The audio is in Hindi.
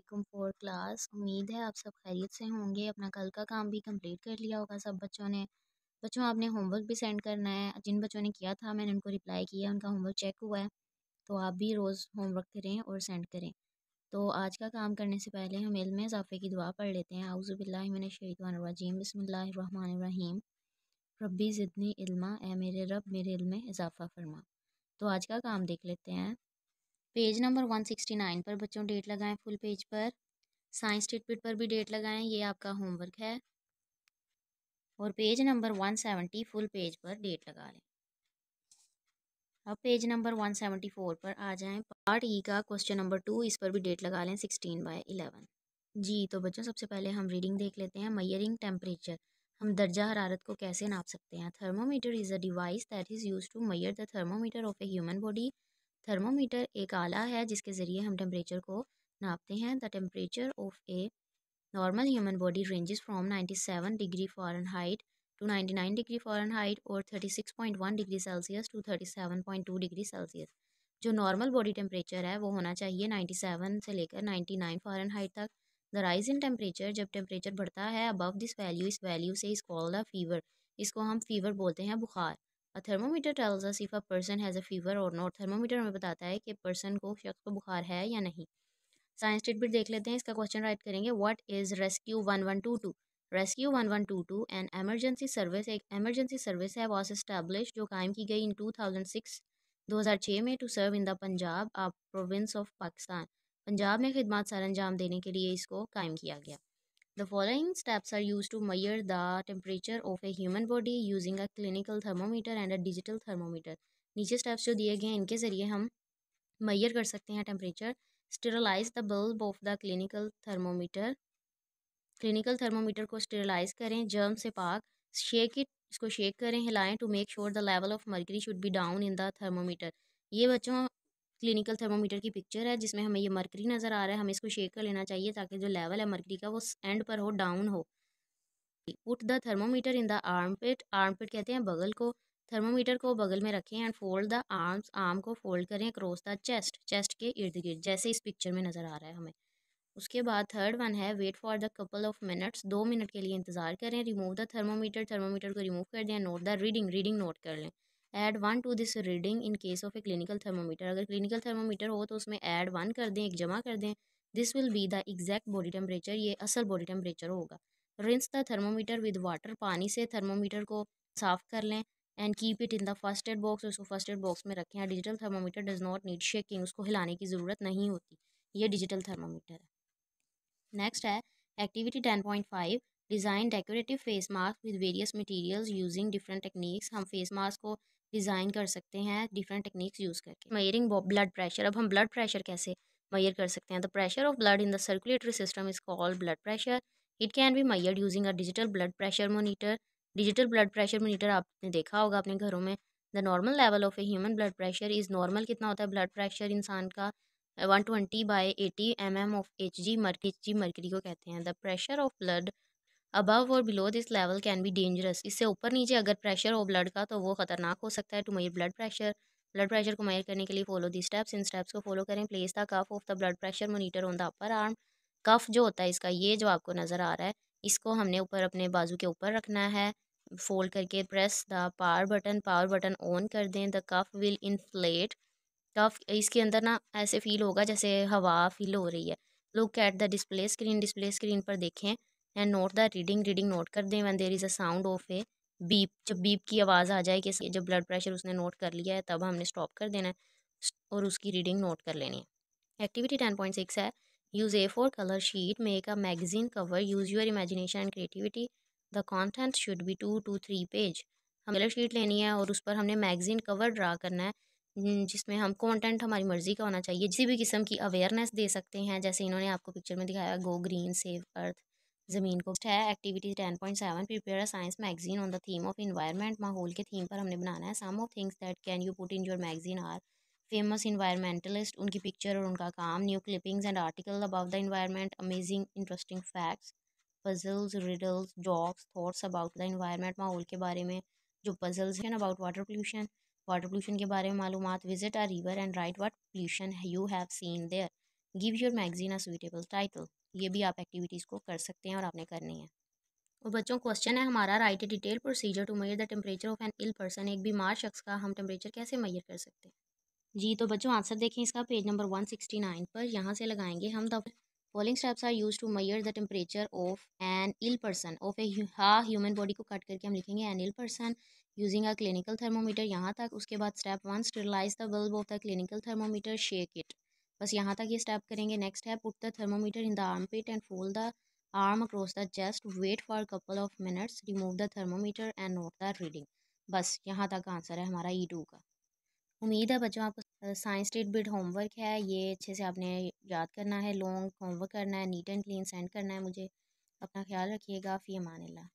वालेकुम फॉर क्लास। उम्मीद है आप सब खैरियत से होंगे। अपना कल का काम भी कंप्लीट कर लिया होगा सब बच्चों ने। बच्चों आपने होमवर्क भी सेंड करना है। जिन बच्चों ने किया था मैंने उनको रिप्लाई किया, उनका होमवर्क चेक हुआ है। तो आप भी रोज़ होमवर्क करें और सेंड करें। तो आज का काम करने से पहले हम इल्म में इजाफ़े की दुआ पढ़ लेते हैं। औज़ु बिल्लाहि मिनश शैतानिर रजीम, बिस्मिल्लाहिर रहमानिर रहीम। रब्बी ज़िदनी इल्मा, ए मेरे रब मेरे इल्म में इजाफ़ा फरमा। तो आज का काम देख लेते हैं। पेज नंबर 169 पर बच्चों डेट लगाएं फुल पेज पर। साइंस स्टेटमेंट पर भी डेट लगाएं, ये आपका होमवर्क है। और पेज नंबर 170 फुल पेज पर डेट लगा लें। अब पेज नंबर 174 पर आ जाएं। पार्ट ई का क्वेश्चन नंबर 2, इस पर भी डेट लगा लें 16/11। जी तो बच्चों सबसे पहले हम रीडिंग देख लेते हैं। मयरिंग टेम्परेचर, हम दर्जा हरारत को कैसे नाप सकते हैं। Thermometer is a device that is use to measure the thermometer of a human body. Thermometer एक आला है जिसके ज़रिए हम टेम्परेचर को नापते हैं। The temperature of a normal human body ranges from 97 degree Fahrenheit to 99 degree Fahrenheit और 36.1 degree Celsius to 37.2 degree Celsius. जो नॉर्मल बॉडी टेम्परेचर है वो होना चाहिए 97 से लेकर 99 फ़ारेनहाइट तक। द राइज इन टेम्परेचर, जब टेम्परेचर बढ़ता है अबव दिस वैल्यू, इस वैल्यू से इस कॉल्ड द फीवर, इसको हम फीवर बोलते हैं, बुखार। A thermometer tells us if a person has a fever और नॉट। थर्मोमीटर हमें बताता है कि पर्सन को, शख्स को बुखार है या नहीं। साइंस स्टेटमेंट देख लेते हैं। इसका क्वेश्चन राइट करेंगे। What is rescue 1122? Rescue 1122 an emergency service, एक एमरजेंसी सर्विस है, वॉज एस्टैब्लिश, जो कायम की गई इन 2006 में, to serve in the Punjab a province of Pakistan. Punjab में खिदमत सर अंजाम देने के लिए इसको कायम किया गया। The following steps are use to measure the temperature of a human body using a clinical thermometer and a digital thermometer. नीचे स्टेप्स जो दिए गए हैं इनके ज़रिए हम मेजर कर सकते हैं temperature. Sterilize the bulb of the clinical thermometer, clinical thermometer को स्टेरलाइज करें, जर्म से पाक। शेक इट, इसको शेक करें, हिलाएं, to make sure the level of mercury should be down in the thermometer. ये बच्चों क्लिनिकल थर्मोमीटर की पिक्चर है जिसमें हमें ये मर्करी नज़र आ रहा है। हमें इसको शेक कर लेना चाहिए ताकि जो लेवल है मर्करी का वो एंड पर हो, डाउन हो। Put the thermometer in the armpit, armpit कहते हैं बगल को। थर्मोमीटर को बगल में रखें and fold the arms, arm को फोल्ड करें अक्रॉस द चेस्ट, चेस्ट के इर्द गिर्द, जैसे इस पिक्चर में नज़र आ रहा है हमें। उसके बाद थर्ड वन है wait for the couple of minutes, 2 minute के लिए इंतज़ार करें। रिमूव द थर्मोमीटर, थर्मोमीटर को रिमूव कर दें। Note the reading, reading note कर लें। Add 1 to this reading in case of a clinical thermometer, अगर क्लिनिकल थर्मोमीटर हो तो उसमें ऐड 1 कर दें, एक जमा कर दें। This will be the exact body temperature, ये असल बॉडी टेम्परेचर होगा। Rinse the thermometer with water, पानी से थर्मोमीटर को साफ़ कर लें। And keep it in the first aid box, उसको फर्स्ट एड बॉक्स में रखें। Digital thermometer does not need shaking, उसको हिलाने की ज़रूरत नहीं होती। ये डिजिटल थर्मोमीटर है। नेक्स्ट है activity 10.5, design decorative face mask with various materials using different techniques. हम फेस मास्क को डिज़ाइन कर सकते हैं डिफरेंट टेक्निक्स यूज़ करके। मेजरिंग ब्लड प्रेशर, अब हम ब्लड प्रेशर कैसे मेजर कर सकते हैं। The pressure of blood in the circulatory system is called blood pressure. It can be measured using a digital blood pressure monitor. Digital blood pressure monitor आपने देखा होगा अपने घरों में। The normal level of a human blood pressure is, normal कितना होता है ब्लड प्रेशर इंसान का, 120/80 ऑफ Hg, मर्करी को कहते हैं। The pressure of blood above और below this level can be dangerous, इससे ऊपर नीचे अगर प्रेशर हो ब्लड का तो वो खतरनाक हो सकता है। टू मेजर ब्लड प्रेशर को मेजर करने के लिए फॉलो दी स्टेप्स, इन स्टेप्स को फॉलो करें। Place the cuff of the blood pressure monitor on the upper arm. Cuff जो होता है इसका, ये जो आपको नज़र आ रहा है, इसको हमने ऊपर अपने बाजू के ऊपर रखना है फोल्ड करके। Press the power button on कर दें। द कफ विल इन्फ्लेट, कफ इसके अंदर ना ऐसे फील होगा जैसे हवा फील हो रही है। Look at the display screen, display screen पर देखें। And note the reading, reading note कर दें। When there is a sound of a beep, जब बीप की आवाज़ आ जाए कि जब ब्लड प्रेशर उसने नोट कर लिया है तब हमने स्टॉप कर देना है और उसकी रीडिंग नोट कर लेनी है। एक्टिविटी 10.6 है use A4 colour sheet, make a magazine cover, use your imagination and creativity. The content should be 2 to 3 page. हम कलर शीट लेनी है और उस पर हमने मैगजीन कवर ड्रा करना है, जिसमें हम कंटेंट हमारी मर्ज़ी का होना चाहिए। किसी भी किस्म की अवेयरनेस दे सकते हैं, जैसे इन्होंने आपको पिक्चर में दिखाया, गो ग्रीन सेव अर्थ, ज़मीन को है। Activity 10.7, prepare a science magazine on the theme of environment, माहौल के थीम पर हमने बनाना है। Some of things that can you put in your magazine are famous environmentalist, उनकी पिक्चर और उनका काम। New clippings and article about the environment, amazing interesting facts, puzzles, riddles, jokes, thoughts about the environment, माहौल के बारे में जो पजल्स हैं। अबाउट वाटर पोल्यूशन के बारे में मालूमात। Visit a river and write what pollution you have seen there, give your magazine a suitable title. ये भी आप एक्टिविटीज़ को कर सकते हैं और आपने करनी है। और बच्चों क्वेश्चन है हमारा, write a detail procedure to measure the temperature of an ill person. एक बीमार शख्स का हम टेम्परेचर कैसे मेजर कर सकते हैं? जी तो बच्चों आंसर देखें इसका पेज नंबर 169 पर। यहाँ से लगाएंगे हम। The following steps are use to measure the temperature of an ill person. Of a human body को कट करके हम लिखेंगे an ill person using a clinical thermometer यहाँ तक। उसके बाद step 1, sterilize the bulb of the clinical thermometer, shake it. बस यहाँ तक ये स्टेप करेंगे। नेक्स्ट है put the thermometer in the armpit and fold the arm across the chest, wait for couple of minutes, remove the thermometer and note the reading. बस यहाँ तक आंसर है हमारा E2 का। उम्मीद है बच्चों आपको साइंस टेट बिट होमवर्क है ये अच्छे से आपने याद करना है। लॉन्ग होमवर्क करना है, नीट एंड क्लीन सेंड करना है मुझे। अपना ख्याल रखिएगा। फ़ी अमान अल्लाह।